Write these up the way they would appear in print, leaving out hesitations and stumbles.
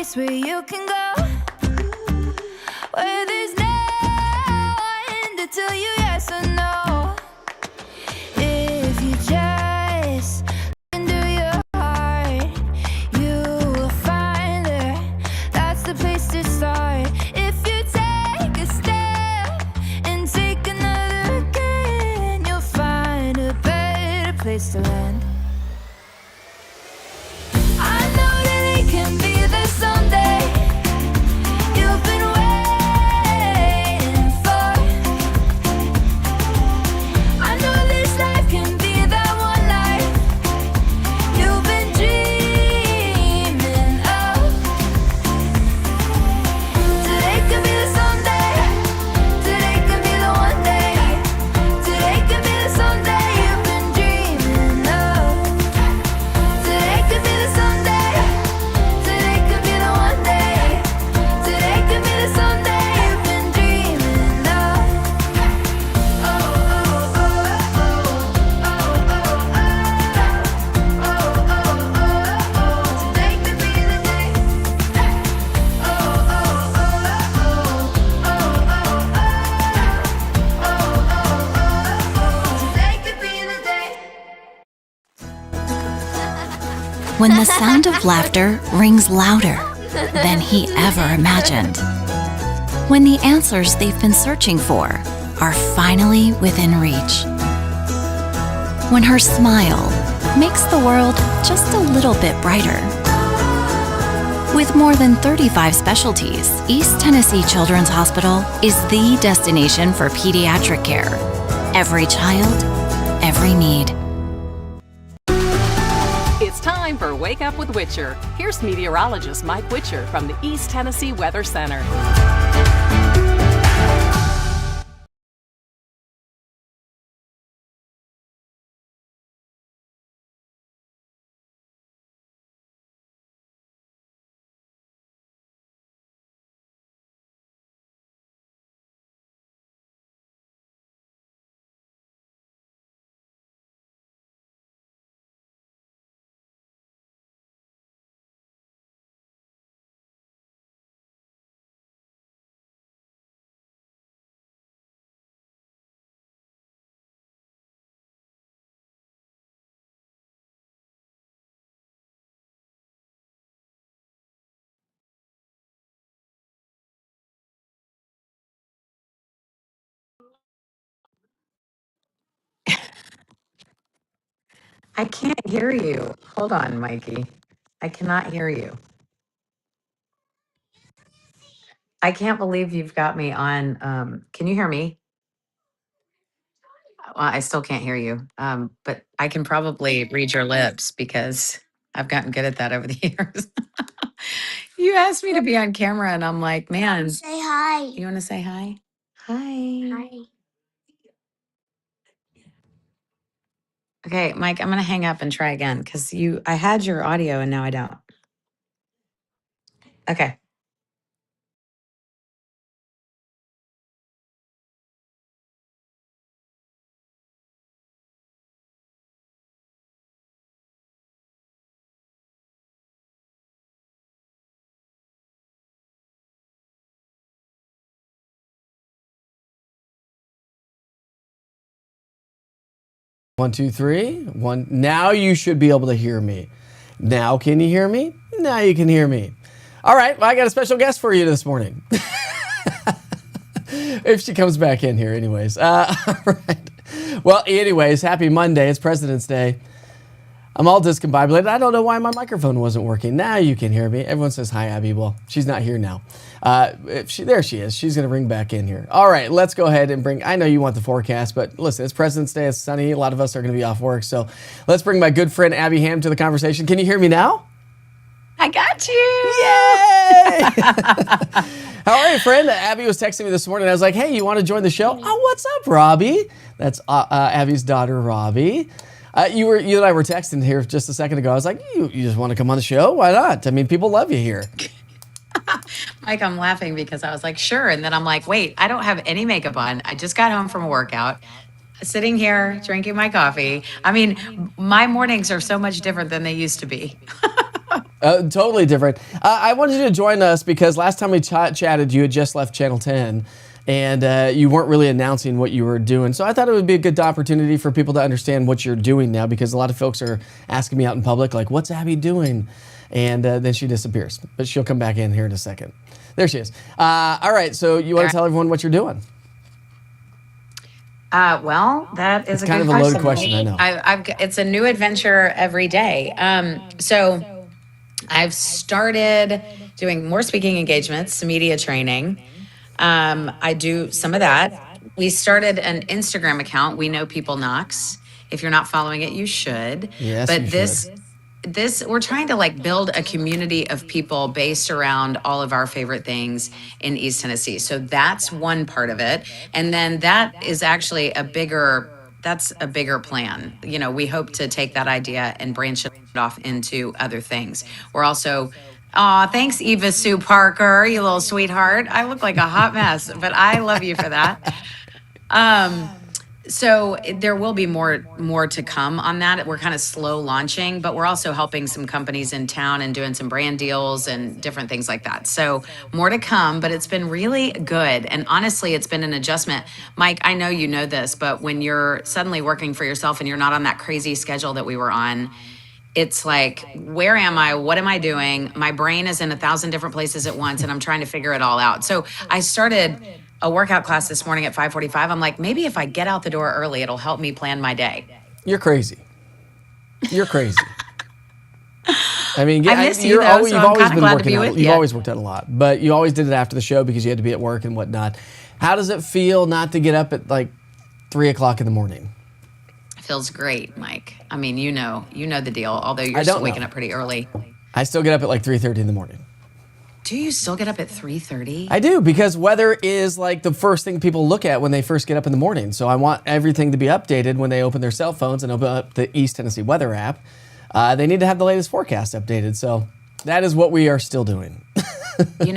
place where you can go, where there's no one to tell you yes or no. If you just into your heart, you will find there. That's the place to start. If you take a step and take another again, you'll find a better place to land. I know that it can be there someday. You've been waiting for. I know this life can be that one life you've been dreaming of. Today could be the someday. Today could be the one day. Today could be the someday you've been dreaming of. Today could be the someday. Today could be the one day. Today could be the someday you've been dreaming of. Oh, oh, oh, oh, oh, oh, oh, oh. Today could be the day. Oh, oh, oh, oh, oh, today could be the day. When the sound of laughter rings louder than he ever imagined. When the answers they've been searching for are finally within reach. When her smile makes the world just a little bit brighter. With more than 35 specialties, East Tennessee Children's Hospital is the destination for pediatric care. Every child, every need. It's time for Wake Up with Witcher. Here's meteorologist Mike Witcher from the East Tennessee Weather Center. I can't hear you. Hold on, Mikey. I cannot hear you. I can't believe you've got me on. Can you hear me? Well, I still can't hear you. But I can probably read your lips because I've gotten good at that over the years. You asked me to be on camera, and I'm like, man, Say hi. you want to say hi? Hi. Hi. Okay, Mike, I'm going to hang up and try again because I had your audio and now I don't. Okay. One, two, three. One. Now you should be able to hear me. Now can you hear me? Now you can hear me. All right. Well, I got a special guest for you this morning. If she comes back in here, anyways. All right. Well, anyways, happy Monday. It's President's Day. I'm all discombobulated. I don't know why my microphone wasn't working. Now you can hear me. Everyone says hi, Abby. Well, she's not here now. There she is. She's going to ring back in here. All right, let's go ahead and I know you want the forecast, but listen, it's President's Day. It's sunny. A lot of us are going to be off work. So let's bring my good friend Abby Ham to the conversation. Can you hear me now? I got you. Yay! How are you, friend? Abby was texting me this morning. I was like, hey, you want to join the show? Oh, what's up, Robbie? That's Abby's daughter, Robbie. You and I were texting here just a second ago. I was like, you just want to come on the show? Why not? I mean, people love you here. Mike, I'm laughing because I was like, sure. And then I'm like, wait, I don't have any makeup on. I just got home from a workout, sitting here drinking my coffee. I mean, my mornings are so much different than they used to be. Totally different. I wanted you to join us because last time we chatted, you had just left Channel 10 and you weren't really announcing what you were doing. So I thought it would be a good opportunity for people to understand what you're doing now, because a lot of folks are asking me out in public, like, what's Abby doing? And then she disappears, but she'll come back in here in a second. There she is. All right, so you want to tell everyone what you're doing? Well, that is It's kind of a loaded question, I know. It's a new adventure every day. So I've started doing more speaking engagements, some media training. I do some of that. We started an Instagram account, We Know People Knox. If you're not following it, you should. Yes, but you this should. this we're trying to like build a community of people based around all of our favorite things in East Tennessee. So that's one part of it. And then that is actually that's a bigger plan. You know, we hope to take that idea and branch it off into other things. We're also thanks, Eva Sue Parker, you little sweetheart. I look like a hot mess, but I love you for that. So there will be more to come on that. We're kind of slow launching, but we're also helping some companies in town and doing some brand deals and different things like that. So more to come, but it's been really good. And honestly, it's been an adjustment. Mike, I know you know this, but when you're suddenly working for yourself and you're not on that crazy schedule that we were on, it's like, where am I? What am I doing? My brain is in 1,000 different places at once, and I'm trying to figure it all out. So I started a workout class this morning at 5:45. I'm like, maybe if I get out the door early, it'll help me plan my day. You're crazy. You're crazy. I mean, I miss you, though, so you've I'm always kinda been glad to working be out. with You've you. always worked out a lot, but you always did it after the show because you had to be at work and whatnot. How does it feel not to get up at like 3 o'clock in the morning? Feels great, Mike. I mean, you know the deal, although I you're don't still waking know. up pretty early. I still get up at like 3:30 in the morning. Do you still get up at 3:30? I do, because weather is like the first thing people look at when they first get up in the morning. So I want everything to be updated when they open their cell phones and open up the East Tennessee weather app. They need to have the latest forecast updated. So that is what we are still doing. You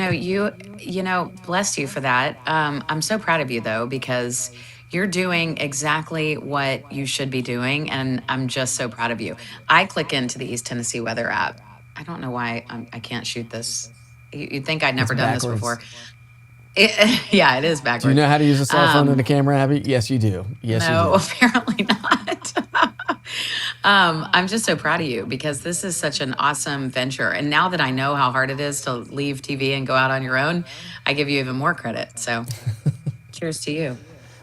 know, bless you for that. I'm so proud of you though, because you're doing exactly what you should be doing, and I'm just so proud of you. I click into the East Tennessee weather app. I don't know why I can't shoot this. You'd think I'd never done this backwards. before. Yeah, it is backwards. Do you know how to use a cell phone and a camera, Abby? Yes, you do. Yes, No, you do. apparently not. I'm just so proud of you because this is such an awesome venture. And now that I know how hard it is to leave TV and go out on your own, I give you even more credit. So cheers to you.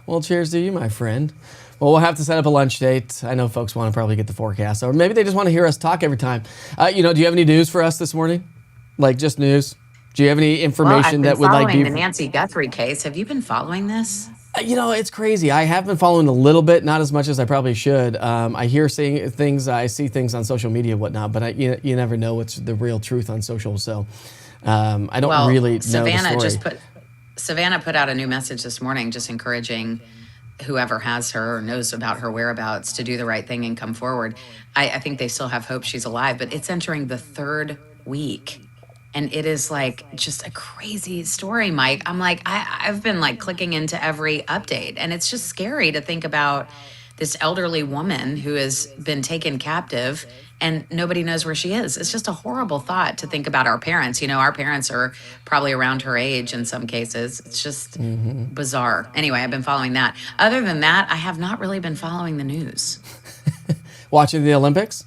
Well, cheers to you, my friend. Well, we'll have to set up a lunch date. I know folks want to probably get the forecast, or maybe they just want to hear us talk every time. Do you have any news for us this morning? Like just news? Do you have any information that would like be the Nancy Guthrie case? Have you been following this? It's crazy. I have been following a little bit, not as much as I probably should. I hear saying things, I see things on social media and whatnot, but you never know what's the real truth on social. So I don't really know the story. Savannah put out a new message this morning, just encouraging whoever has her or knows about her whereabouts to do the right thing and come forward. I think they still have hope she's alive, but it's entering the 3rd week. And it is like just a crazy story, Mike. I'm like, I've been like clicking into every update, and it's just scary to think about this elderly woman who has been taken captive and nobody knows where she is. It's just a horrible thought to think about our parents. Our parents are probably around her age in some cases. It's just bizarre. Anyway, I've been following that. Other than that, I have not really been following the news. Watching the Olympics?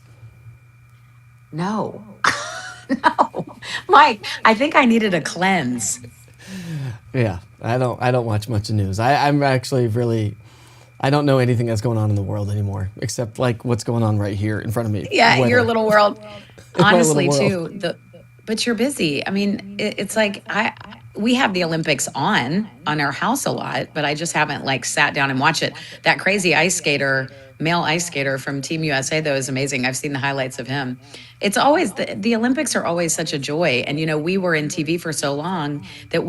No. No. Mike, I think I needed a cleanse. Yeah, I don't watch much news. I'm actually really, I don't know anything that's going on in the world anymore, except like what's going on right here in front of me. Yeah, Weather. your little world. My Honestly, little too. But you're busy. I mean, it's like we have the Olympics on our house a lot, but I just haven't like sat down and watched it. That crazy male ice skater from Team USA, though, is amazing. I've seen the highlights of him. It's always the Olympics are always such a joy. And, we were in TV for so long that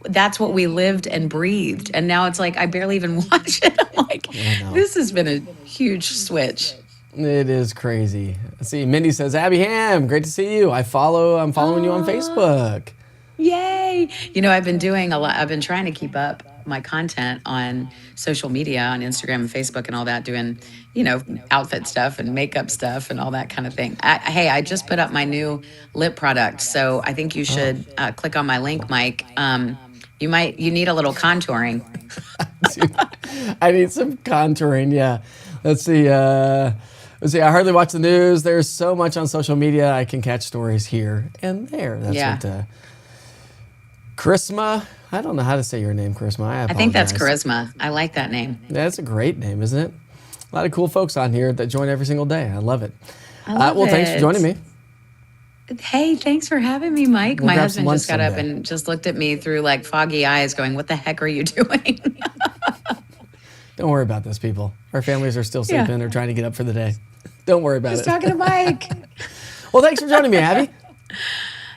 that's what we lived and breathed. And now it's like, I barely even watch it. I'm like, this has been a huge switch. It is crazy. See, Mindy says, Abby Ham, great to see you. I'm following you on Facebook. Yay. I've been doing a lot. I've been trying to keep up my content on social media, on Instagram and Facebook and all that, doing, outfit stuff and makeup stuff and all that kind of thing. Hey, I just put up my new lip product, so I think you should click on my link, Mike. You need a little contouring. I need some contouring. Yeah. Let's see. I hardly watch the news. There's so much on social media. I can catch stories here and there. That's what Charisma. I don't know how to say your name, Charisma. I think that's Charisma. I like that name. That's a great name, isn't it? A lot of cool folks on here that join every single day. I love it. Thanks for joining me. Hey, thanks for having me, Mike. We'll My grab husband some just got lunch up someday. and just looked at me through like foggy eyes going, what the heck are you doing? Don't worry about this, people. Our families are still sleeping or trying to get up for the day. Don't worry about it. Just talking to Mike. Well, thanks for joining me, Abby.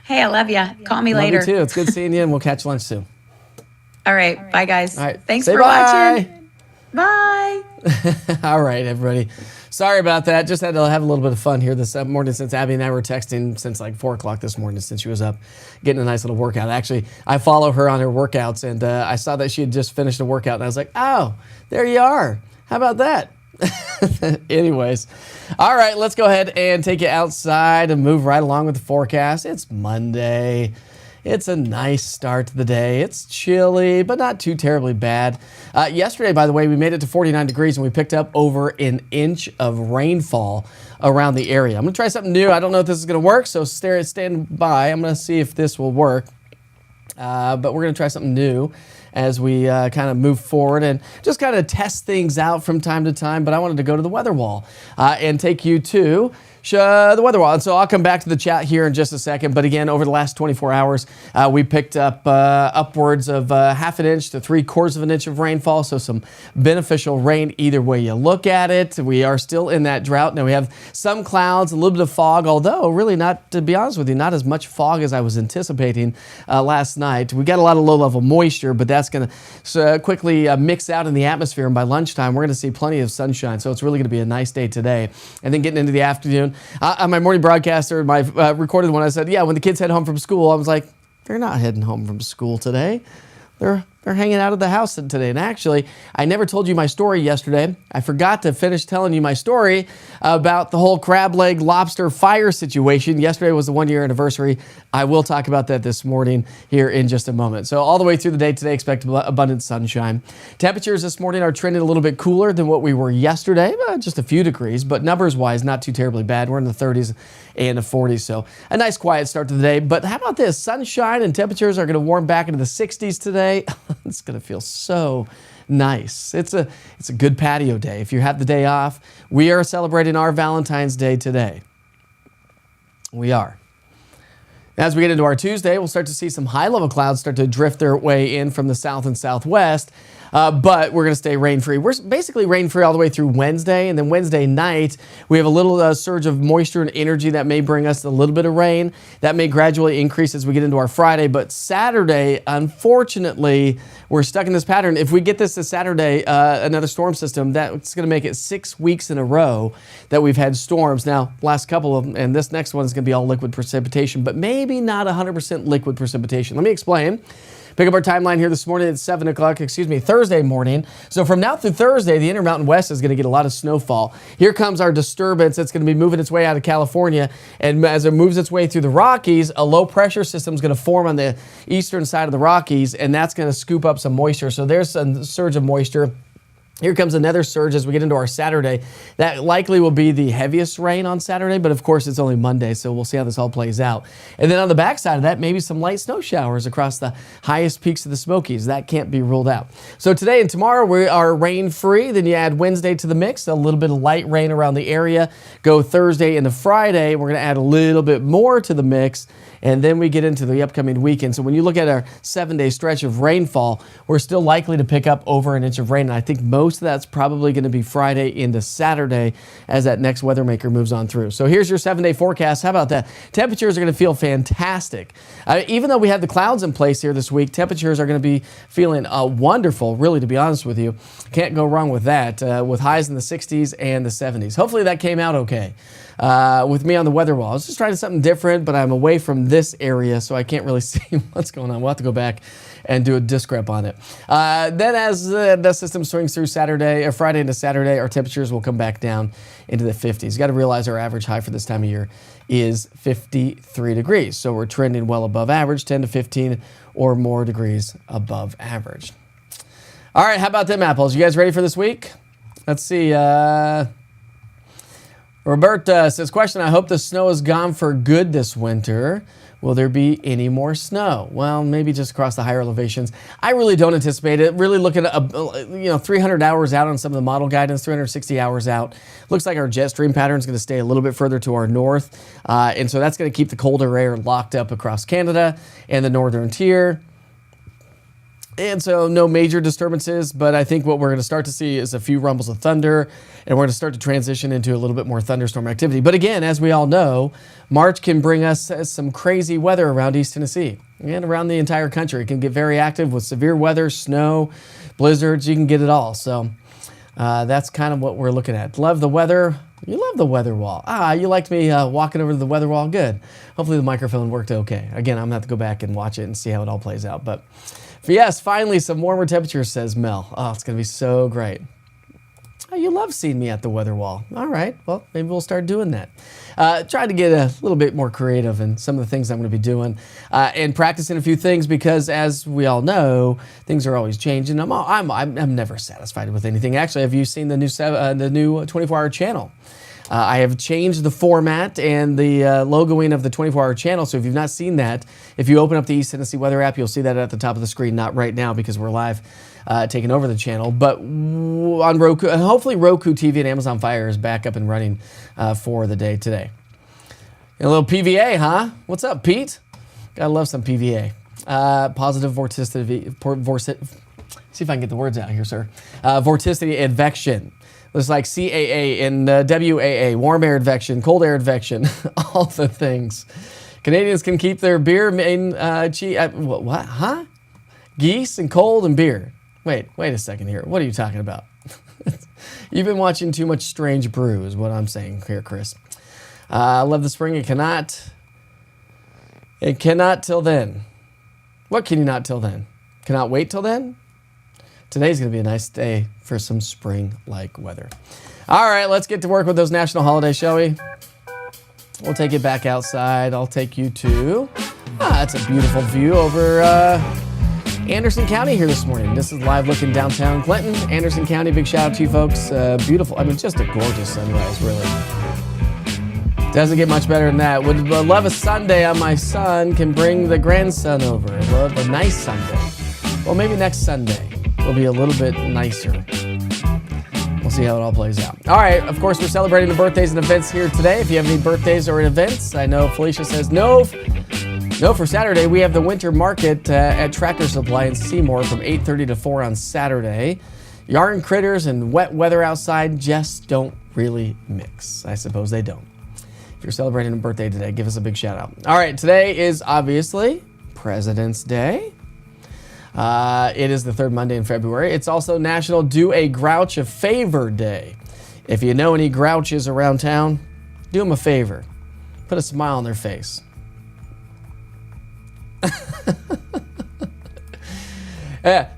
Hey, I love you. Call me Love later. you too. It's good seeing you, and we'll catch lunch soon. All right. Bye, guys. All right. Thanks Say for bye. watching. Bye. All right, everybody. Sorry about that. Just had to have a little bit of fun here this morning since Abby and I were texting since like 4 o'clock this morning since she was up getting a nice little workout. Actually, I follow her on her workouts, and I saw that she had just finished a workout, and I was like, oh, there you are. How about that? Anyways, all right, let's go ahead and take you outside and move right along with the forecast. It's Monday. It's a nice start to the day. It's chilly, but not too terribly bad. Yesterday, by the way, we made it to 49 degrees and we picked up over an inch of rainfall around the area. I'm going to try something new. I don't know if this is going to work, so stand by. I'm going to see if this will work. But we're going to try something new as we kind of move forward and just kind of test things out from time to time. But I wanted to go to the weather wall and take you to the weather wall. And so I'll come back to the chat here in just a second. But again, over the last 24 hours, we picked up upwards of half an inch to 3/4 of an inch of rainfall. So some beneficial rain either way you look at it. We are still in that drought. Now we have some clouds, a little bit of fog, although really not, to be honest with you, not as much fog as I was anticipating last night. We got a lot of low-level moisture, but that's going to quickly mix out in the atmosphere. And by lunchtime, we're going to see plenty of sunshine. So it's really going to be a nice day today. And then getting into the afternoon, on my morning broadcaster, my recorded one, I said, yeah, when the kids head home from school, I was like, they're not heading home from school today. They're hanging out of the house today. And actually, I never told you my story yesterday. I forgot to finish telling you my story about the whole crab leg lobster fire situation. Yesterday was the 1-year anniversary. I will talk about that this morning here in just a moment. So all the way through the day today, expect abundant sunshine. Temperatures this morning are trending a little bit cooler than what we were yesterday, just a few degrees, but numbers-wise, not too terribly bad. We're in the 30s and the 40s, so a nice quiet start to the day. But how about this? Sunshine and temperatures are going to warm back into the 60s today. It's going to feel so nice. It's a good patio day. If you have the day off, we are celebrating our Valentine's Day today. We are. As we get into our Tuesday, we'll start to see some high-level clouds start to drift their way in from the south and southwest. But we're going to stay rain-free. We're basically rain-free all the way through Wednesday. And then Wednesday night, we have a little surge of moisture and energy that may bring us a little bit of rain. That may gradually increase as we get into our Friday. But Saturday, unfortunately, we're stuck in this pattern. If we get this Saturday, another storm system, that's going to make it 6 weeks in a row that we've had storms. Now, last couple of them, and this next one is going to be all liquid precipitation, but maybe not 100% liquid precipitation. Let me explain. Pick up our timeline here this morning at Thursday morning. So from now through Thursday, the Intermountain West is going to get a lot of snowfall. Here comes our disturbance. It's going to be moving its way out of California. And as it moves its way through the Rockies, a low pressure system is going to form on the eastern side of the Rockies, and that's going to scoop up some moisture. So there's a surge of moisture. Here comes another surge as we get into our Saturday. That likely will be the heaviest rain on Saturday, but of course it's only Monday, so we'll see how this all plays out. And then on the backside of that, maybe some light snow showers across the highest peaks of the Smokies. That can't be ruled out. So today and tomorrow we are rain-free. Then you add Wednesday to the mix, a little bit of light rain around the area. Go Thursday into Friday, we're going to add a little bit more to the mix. And then we get into the upcoming weekend. So when you look at our 7-day stretch of rainfall, we're still likely to pick up over an inch of rain. And I think most of that's probably going to be Friday into Saturday as that next weather maker moves on through. So here's your 7-day forecast. How about that? Temperatures are going to feel fantastic. Even though we have the clouds in place here this week, temperatures are going to be feeling wonderful, really, to be honest with you. Can't go wrong with that, with highs in the 60s and the 70s. Hopefully that came out okay. With me on the weather wall. I was just trying something different, but I'm away from this area, so I can't really see what's going on. We'll have to go back and do a disc rep on it. Then as the system swings through Friday into Saturday, our temperatures will come back down into the 50s. You got to realize our average high for this time of year is 53 degrees. So we're trending well above average, 10 to 15 or more degrees above average. All right, how about them apples? You guys ready for this week? Let's see. Roberta says, question, I hope the snow is gone for good this winter. Will there be any more snow? Well, maybe just across the higher elevations. I really don't anticipate it. Really looking at 300 hours out on some of the model guidance, 360 hours out. Looks like our jet stream pattern is going to stay a little bit further to our north. And so that's going to keep the colder air locked up across Canada and the northern tier. And so no major disturbances, but I think what we're going to start to see is a few rumbles of thunder, and we're going to start to transition into a little bit more thunderstorm activity. But again, as we all know, March can bring us some crazy weather around East Tennessee and around the entire country. It can get very active with severe weather, snow, blizzards. You can get it all. So that's kind of what we're looking at. Love the weather. You love the weather wall. You liked me walking over to the weather wall. Good. Hopefully the microphone worked okay. Again, I'm going to have to go back and watch it and see how it all plays out. But yes, finally some warmer temperatures, says Mel. Oh, it's going to be so great. Oh, you love seeing me at the weather wall. All right, well, maybe we'll start doing that. Trying to get a little bit more creative in some of the things I'm going to be doing and practicing a few things because, as we all know, things are always changing. I'm never satisfied with anything. Actually, have you seen the new 24-hour channel? I have changed the format and the logoing of the 24-hour channel. So if you've not seen that, if you open up the East Tennessee Weather app, you'll see that at the top of the screen. Not right now because we're live taking over the channel. But on Roku, hopefully Roku TV and Amazon Fire is back up and running for the day today. And a little PVA, huh? What's up, Pete? Gotta love some PVA. Positive vorticity. See if I can get the words out here, sir. Vorticity advection. It's like CAA and WAA, warm air advection, cold air advection, all the things. Canadians can keep their beer what? Huh? Geese and cold and beer. Wait a second here. What are you talking about? You've been watching too much Strange Brew is what I'm saying here, Chris. I love the spring. It cannot till then. What can you not till then? Cannot wait till then? Today's going to be a nice day for some spring-like weather. All right, let's get to work with those national holidays, shall we? We'll take it back outside. I'll take you to... that's a beautiful view over Anderson County here this morning. This is live looking downtown Clinton, Anderson County. Big shout out to you folks. Beautiful. I mean, just a gorgeous sunrise, really. Doesn't get much better than that. Would love a Sunday on my son. Can bring the grandson over. Love a nice Sunday. Well, maybe next Sunday will be a little bit nicer. We'll see how it all plays out. All right, of course, we're celebrating the birthdays and events here today. If you have any birthdays or events, I know Felicia says no for Saturday. We have the winter market at Tractor Supply in Seymour from 8:30 to 4 on Saturday. Yarn critters and wet weather outside just don't really mix. I suppose they don't. If you're celebrating a birthday today, give us a big shout out. All right, today is obviously President's Day. It is the third Monday in February. It's also National Do a Grouch a Favor Day. If you know any grouches around town, do them a favor. Put a smile on their face.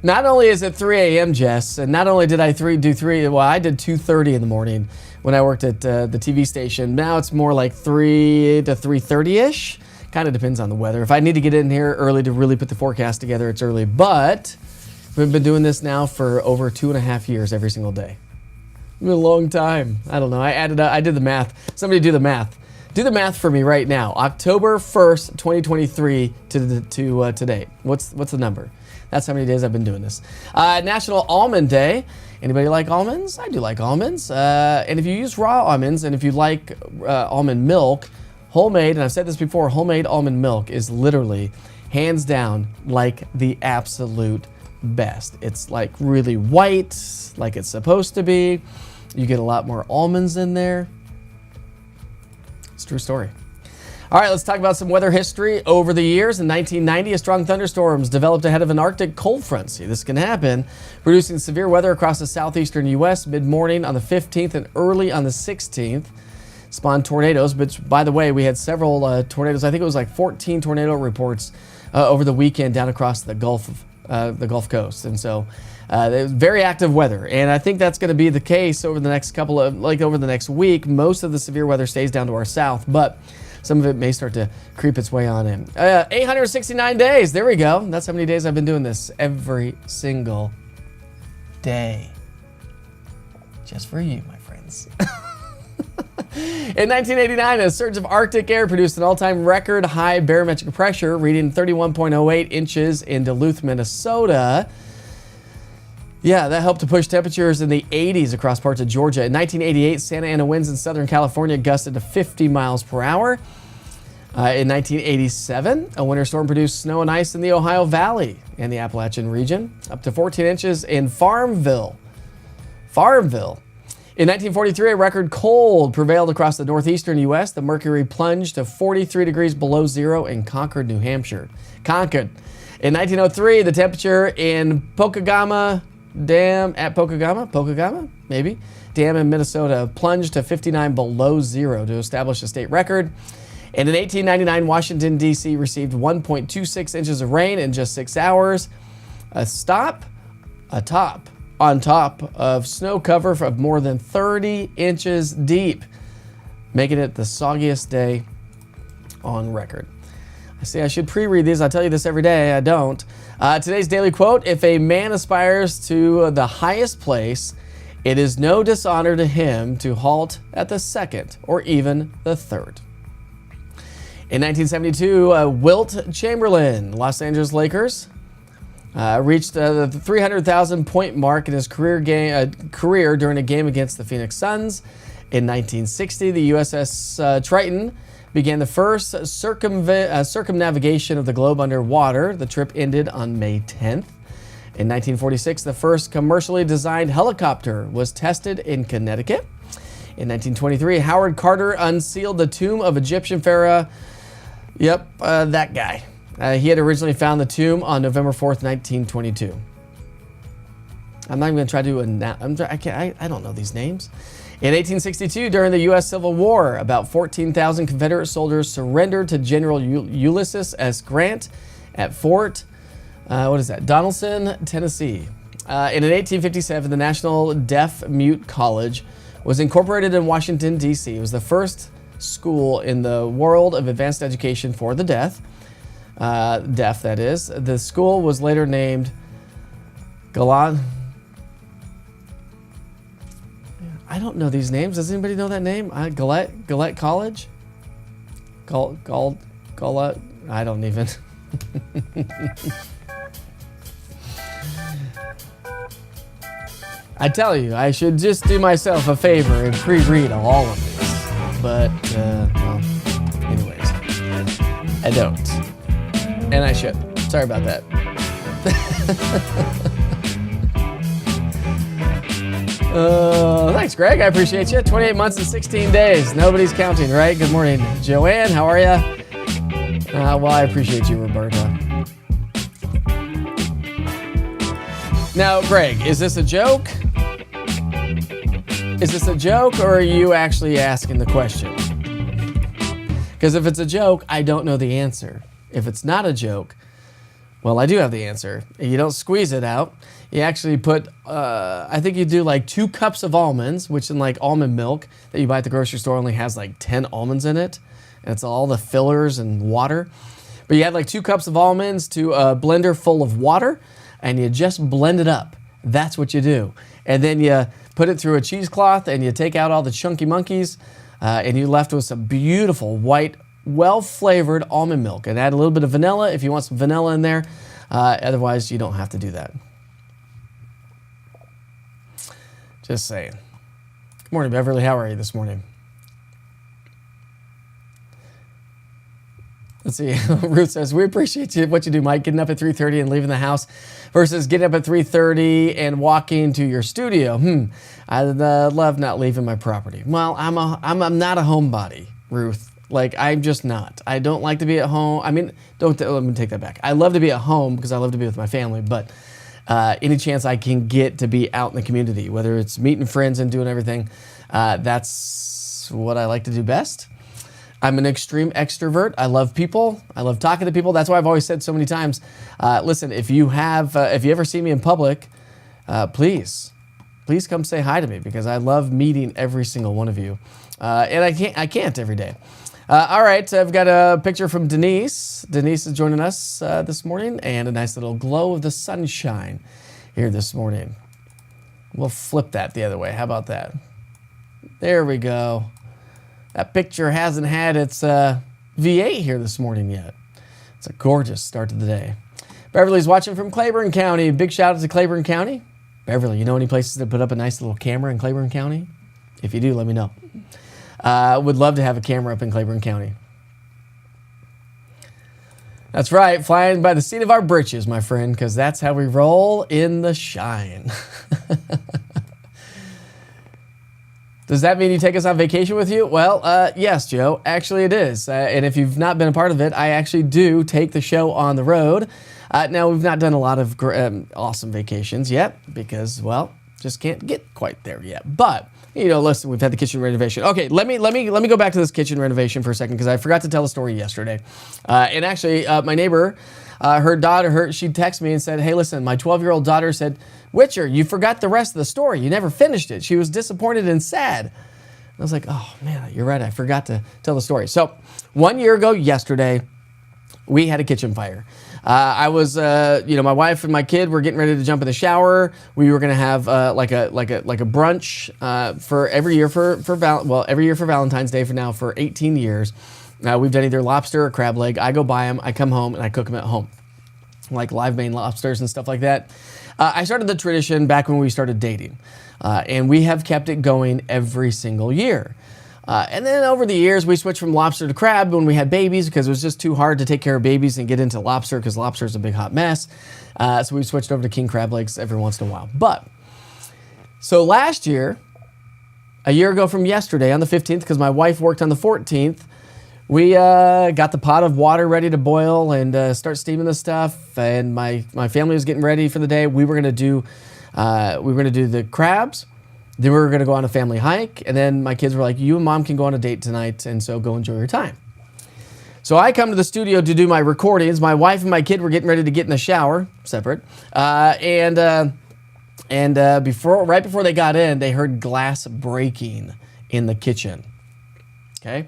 Not only is it 3 a.m., Jess, and not only did I do 3, well, I did 2:30 in the morning when I worked at the TV station. Now it's more like 3 to 3:30-ish. Kind of depends on the weather. If I need to get in here early to really put the forecast together, it's early. But we've been doing this now for over 2.5 years every single day. It's been a long time. I don't know. I did the math. Somebody do the math. Do the math for me right now. October 1st, 2023 to today. What's the number? That's how many days I've been doing this. National Almond Day. Anybody like almonds? I do like almonds. And if you use raw almonds and if you like almond milk, homemade, and I've said this before, homemade almond milk is literally, hands down, like the absolute best. It's like really white, like it's supposed to be. You get a lot more almonds in there. It's a true story. All right, let's talk about some weather history. Over the years, in 1990, a strong thunderstorms developed ahead of an Arctic cold front. See, this can happen, producing severe weather across the southeastern U.S. mid-morning on the 15th and early on the 16th. Spawned tornadoes, which, by the way, we had several tornadoes. I think it was like 14 tornado reports over the weekend down across the Gulf the Gulf Coast. And so there's very active weather. And I think that's going to be the case over the next over the next week. Most of the severe weather stays down to our south, but some of it may start to creep its way on in. 869 days. There we go. That's how many days I've been doing this every single day. Just for you, my friends. In 1989, a surge of Arctic air produced an all-time record high barometric pressure, reading 31.08 inches in Duluth, Minnesota. Yeah, that helped to push temperatures in the 80s across parts of Georgia. In 1988, Santa Ana winds in Southern California gusted to 50 miles per hour. In 1987, a winter storm produced snow and ice in the Ohio Valley and the Appalachian region, up to 14 inches in Farmville. In 1943, a record cold prevailed across the northeastern U.S. The mercury plunged to 43 degrees below zero in Concord, New Hampshire. In 1903, the temperature in Pokegama Dam in Minnesota plunged to 59 below zero to establish a state record. And in 1899, Washington, D.C. received 1.26 inches of rain in just 6 hours. On top of snow cover of more than 30 inches deep, making it the soggiest day on record. I say I should pre-read these. I tell you this every day. I don't. Today's daily quote: if a man aspires to the highest place, it is no dishonor to him to halt at the second or even the third. In 1972, Wilt Chamberlain, Los Angeles Lakers, reached the 300,000 point mark in his career during a game against the Phoenix Suns. In 1960, the USS Triton began the first circumnavigation of the globe underwater. The trip ended on May 10th. In 1946, the first commercially designed helicopter was tested in Connecticut. In 1923, Howard Carter unsealed the tomb of Egyptian pharaoh. Yep, that guy. He had originally found the tomb on November 4th, 1922. I'm not even going to try to I don't know these names. In 1862, during the U.S. Civil War, about 14,000 Confederate soldiers surrendered to General Ulysses S. Grant at Fort, Donelson, Tennessee. And in 1857, the National Deaf Mute College was incorporated in Washington, D.C. It was the first school in the world of advanced education for the deaf, that is. The school was later named Gallant. I don't know these names. Does anybody know that name? Gillette College? Gillette? I don't even. I tell you, I should just do myself a favor and pre-read all of these. But, well, anyways, I don't. And I should. Sorry about that. Thanks, Greg. I appreciate you. 28 months and 16 days. Nobody's counting, right? Good morning, Joanne. How are you? Well, I appreciate you, Roberta. Now, Greg, is this a joke? Is this a joke, or are you actually asking the question? Because if it's a joke, I don't know the answer. If it's not a joke, well, I do have the answer. You don't squeeze it out. You actually put, I think you do like 2 cups of almonds, which in like almond milk that you buy at the grocery store only has like 10 almonds in it. And it's all the fillers and water. But you add like 2 cups of almonds to a blender full of water, and you just blend it up. That's what you do. And then you put it through a cheesecloth, and you take out all the chunky monkeys, and you're left with some beautiful white, well-flavored almond milk. And add a little bit of vanilla if you want some vanilla in there. Otherwise, you don't have to do that. Just saying. Good morning, Beverly. How are you this morning? Let's see. Ruth says, we appreciate what you do, Mike, getting up at 3:30 and leaving the house versus getting up at 3:30 and walking to your studio. I love not leaving my property. Well, I'm not a homebody, Ruth. Like, I'm just not. I don't like to be at home. I mean, let me take that back. I love to be at home because I love to be with my family, but any chance I can get to be out in the community, whether it's meeting friends and doing everything, that's what I like to do best. I'm an extreme extrovert. I love people. I love talking to people. That's why I've always said so many times, listen, if you ever see me in public, please come say hi to me, because I love meeting every single one of you. And I can't every day. All right, I've got a picture from Denise. Denise is joining us this morning, and a nice little glow of the sunshine here this morning. We'll flip that the other way. How about that? There we go. That picture hasn't had its V8 here this morning yet. It's a gorgeous start to the day. Beverly's watching from Claiborne County. Big shout out to Claiborne County. Beverly, you know any places to put up a nice little camera in Claiborne County? If you do, let me know. Would love to have a camera up in Claiborne County. That's right, flying by the seat of our britches, my friend, because that's how we roll in the shine. Does that mean you take us on vacation with you? Well, yes, Joe. Actually, it is. And if you've not been a part of it, I actually do take the show on the road. Now, we've not done a lot of awesome vacations yet because, well, just can't get quite there yet. But, you know, listen, we've had the kitchen renovation. Okay, let me go back to this kitchen renovation for a second, because I forgot to tell a story yesterday. And actually, my neighbor, her daughter, she texted me and said, hey, listen, my 12-year-old daughter said, Witcher, you forgot the rest of the story. You never finished it. She was disappointed and sad. And I was like, oh, man, you're right. I forgot to tell the story. So 1 year ago yesterday, we had a kitchen fire. I was, my wife and my kid were getting ready to jump in the shower. We were going to have like a brunch for every year every year for Valentine's Day for 18 years. We've done either lobster or crab leg. I go buy them, I come home, and I cook them at home, like live Maine lobsters and stuff like that. I started the tradition back when we started dating, and we have kept it going every single year. And then over the years, we switched from lobster to crab when we had babies, because it was just too hard to take care of babies and get into lobster, because lobster is a big hot mess. So we switched over to king crab legs every once in a while. So last year, a year ago from yesterday, on the 15th, because my wife worked on the 14th, we got the pot of water ready to boil and start steaming the stuff. And my family was getting ready for the day. We were gonna do the crabs. Then we were gonna go on a family hike. And then my kids were like, you and mom can go on a date tonight, and so go enjoy your time. So I come to the studio to do my recordings. My wife and my kid were getting ready to get in the shower, separate. Right before they got in, they heard glass breaking in the kitchen. Okay.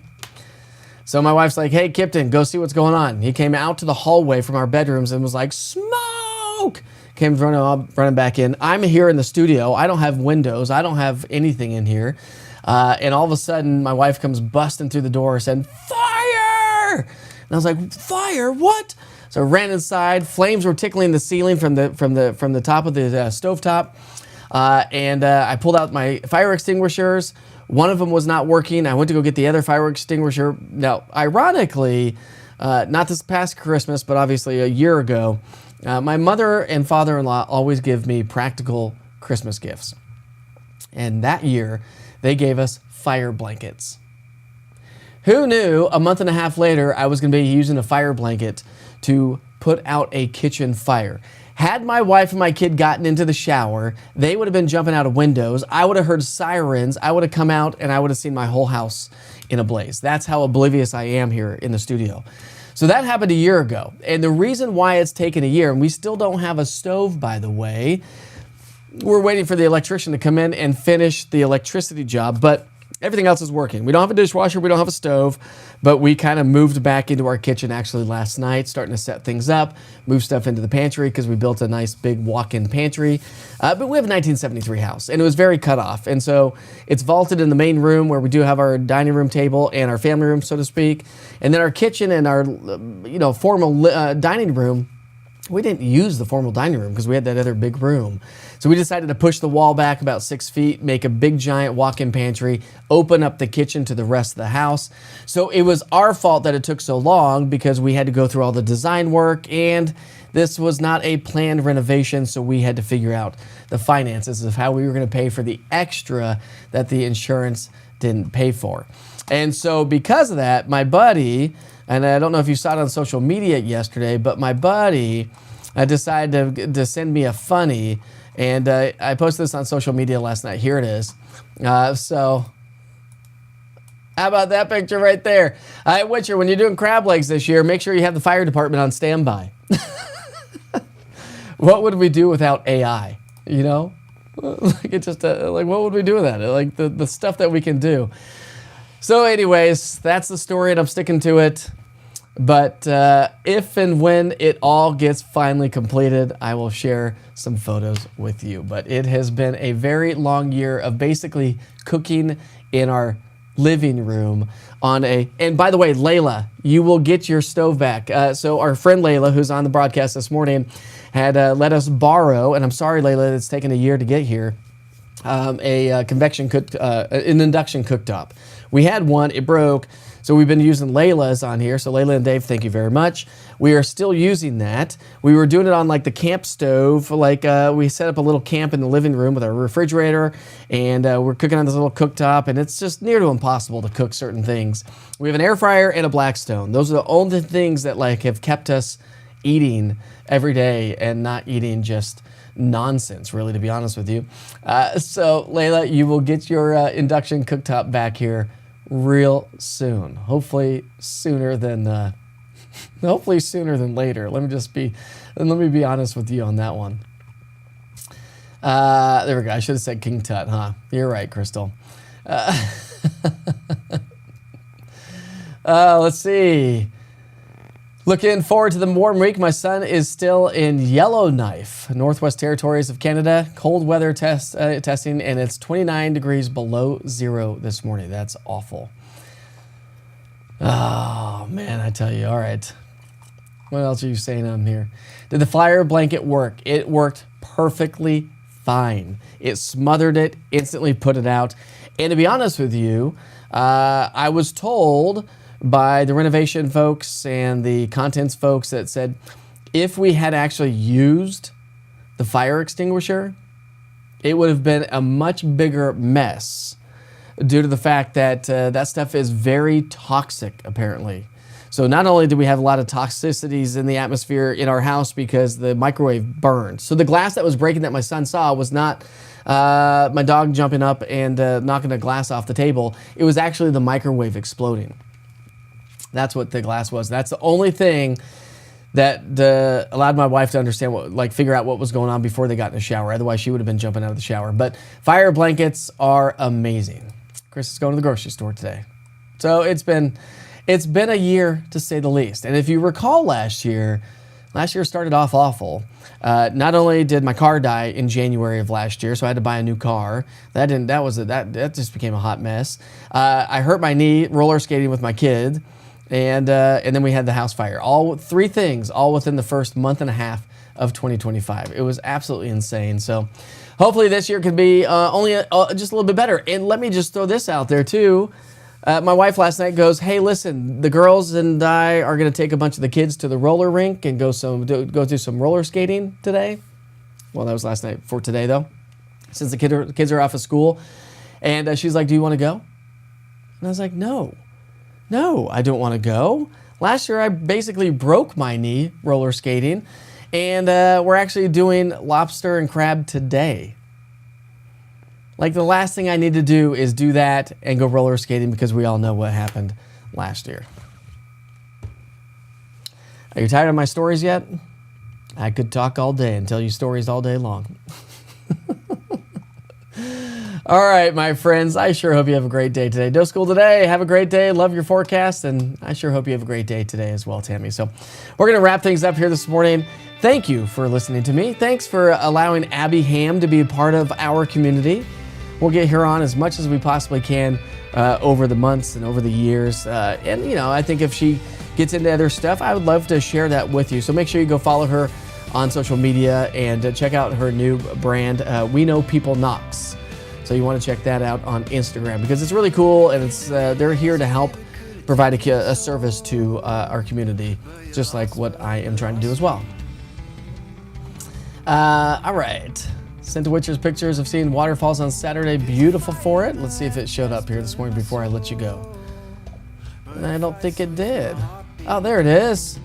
So my wife's like, hey, Kipton, go see what's going on. He came out to the hallway from our bedrooms and was like, smoke! Came running back in. I'm here in the studio. I don't have windows. I don't have anything in here. And all of a sudden, my wife comes busting through the door saying, fire! And I was like, fire? What? So I ran inside. Flames were tickling the ceiling from the top of the stovetop. And I pulled out my fire extinguishers. One of them was not working. I went to go get the other fire extinguisher. Now, ironically, not this past Christmas, but obviously a year ago, my mother and father-in-law always give me practical Christmas gifts. And that year, they gave us fire blankets. Who knew a month and a half later, I was going to be using a fire blanket to put out a kitchen fire? Had my wife and my kid gotten into the shower, they would have been jumping out of windows. I would have heard sirens. I would have come out and I would have seen my whole house in a blaze. That's how oblivious I am here in the studio. So that happened a year ago. And the reason why it's taken a year, and we still don't have a stove, by the way, we're waiting for the electrician to come in and finish the electricity job, but everything else is working. We don't have a dishwasher, we don't have a stove, but we kind of moved back into our kitchen actually last night, starting to set things up, move stuff into the pantry because we built a nice big walk-in pantry. But we have a 1973 house, and it was very cut off. And so it's vaulted in the main room where we do have our dining room table and our family room, so to speak. And then our kitchen and our formal dining room, we didn't use the formal dining room because we had that other big room. So we decided to push the wall back about 6 feet, make a big giant walk-in pantry, open up the kitchen to the rest of the house. So it was our fault that it took so long because we had to go through all the design work, and this was not a planned renovation, so we had to figure out the finances of how we were going to pay for the extra that the insurance didn't pay for. And so because of that, my buddy, and I don't know if you saw it on social media yesterday, but my buddy decided to send me a funny, and I posted this on social media last night. Here it is. So How about that picture right there? Witcher, when you're doing crab legs this year, make sure you have the fire department on standby. What would we do without AI? You know, like it just like what would we do without it? Like the stuff that we can do. So, anyways, that's the story, and I'm sticking to it. But if and when it all gets finally completed, I will share some photos with you. But it has been a very long year of basically cooking in our living room and by the way, Layla, you will get your stove back. So our friend Layla, who's on the broadcast this morning, had let us borrow, and I'm sorry, Layla, it's taken a year to get here, an induction cooktop. We had one, it broke, so we've been using Layla's on here. So Layla and Dave, thank you very much. We are still using that. We were doing it on like the camp stove, we set up a little camp in the living room with our refrigerator, and we're cooking on this little cooktop, and it's just near to impossible to cook certain things. We have an air fryer and a Blackstone. Those are the only things that have kept us eating every day and not eating just nonsense, really, to be honest with you. So Layla, you will get your induction cooktop back here real soon. Hopefully sooner than later. Let me be honest with you on that one. There we go. I should have said King Tut, huh? You're right, Crystal. Let's see. Looking forward to the warm week. My son is still in Yellowknife, Northwest Territories of Canada. Cold weather testing, and it's 29 degrees below zero this morning. That's awful. Oh, man, I tell you. All right. What else are you saying on here? Did the fire blanket work? It worked perfectly fine. It smothered it, instantly put it out. And to be honest with you, I was told by the renovation folks and the contents folks that said if we had actually used the fire extinguisher, it would have been a much bigger mess due to the fact that that stuff is very toxic, apparently. So not only do we have a lot of toxicities in the atmosphere in our house because the microwave burned. So the glass that was breaking that my son saw was not my dog jumping up and knocking a glass off the table. It was actually the microwave exploding. That's what the glass was. That's the only thing that allowed my wife to understand figure out what was going on before they got in the shower. Otherwise, she would have been jumping out of the shower. But fire blankets are amazing. Chris is going to the grocery store today. So it's been a year, to say the least. And if you recall last year started off awful. Not only did my car die in January of last year, so I had to buy a new car. That just became a hot mess. I hurt my knee roller skating with my kid. And then we had the house fire. All three things, all within the first month and a half of 2025. It was absolutely insane. So hopefully this year could be just a little bit better. And let me just throw this out there too. My wife last night goes, "Hey, listen, the girls and I are going to take a bunch of the kids to the roller rink and go do some roller skating today." Well, that was last night. For today, though, since the kids are off of school. And she's like, "Do you want to go?" And I was like, No, I don't want to go. Last year, I basically broke my knee roller skating, and we're actually doing lobster and crab today. Like, the last thing I need to do is do that and go roller skating because we all know what happened last year. Are you tired of my stories yet? I could talk all day and tell you stories all day long. All right, my friends, I sure hope you have a great day today. No school today. Have a great day. Love your forecast, and I sure hope you have a great day today as well, Tammy. So we're going to wrap things up here this morning. Thank you for listening to me. Thanks for allowing Abby Ham to be a part of our community. We'll get her on as much as we possibly can over the months and over the years. And I think if she gets into other stuff, I would love to share that with you. So make sure you go follow her on social media and check out her new brand, We Know People Knox. So you want to check that out on Instagram because it's really cool, and they're here to help provide a service to our community, just like what I am trying to do as well. All right. Sent to Witcher's pictures of seeing waterfalls on Saturday. Beautiful for it. Let's see if it showed up here this morning before I let you go. And I don't think it did. Oh, there it is.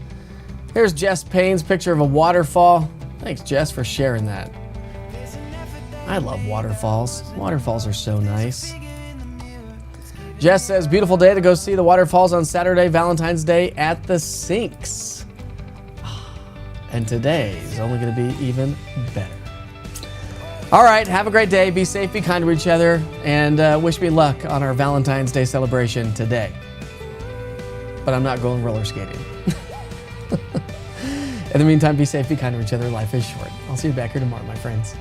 Here's Jess Payne's picture of a waterfall. Thanks, Jess, for sharing that. I love waterfalls. Waterfalls are so nice. Jess says, beautiful day to go see the waterfalls on Saturday, Valentine's Day at the Sinks. And today is only going to be even better. All right, have a great day. Be safe, be kind to each other, and wish me luck on our Valentine's Day celebration today. But I'm not going roller skating. In the meantime, be safe, be kind to each other. Life is short. I'll see you back here tomorrow, my friends.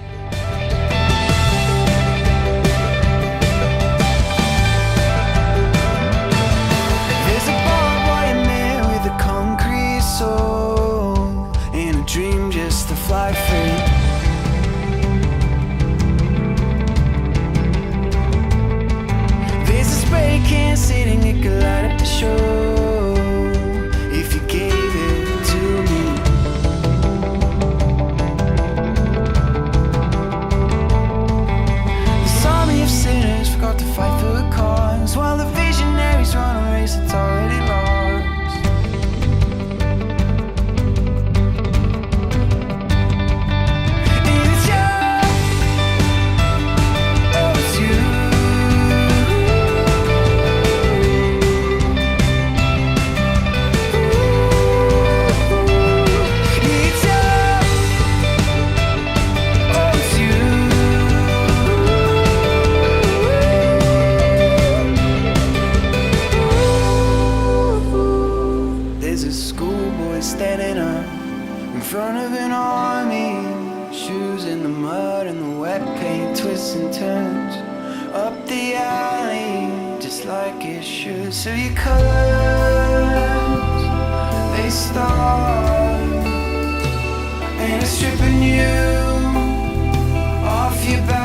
There's a barbed wire man with a concrete soul and a dream just to fly free. There's a spray can sitting, it could light up the show if you gave it to me. This army of sinners forgot to fight for a cause, while the visionaries run a race that's already lost. And it's you, oh it's you. It's you, oh it's you. There's a schoolboy standing up in front of an army, shoes in the mud and the wet paint, twists and turns up the alley just like it should. So your colors, they start, and it's stripping you off your back.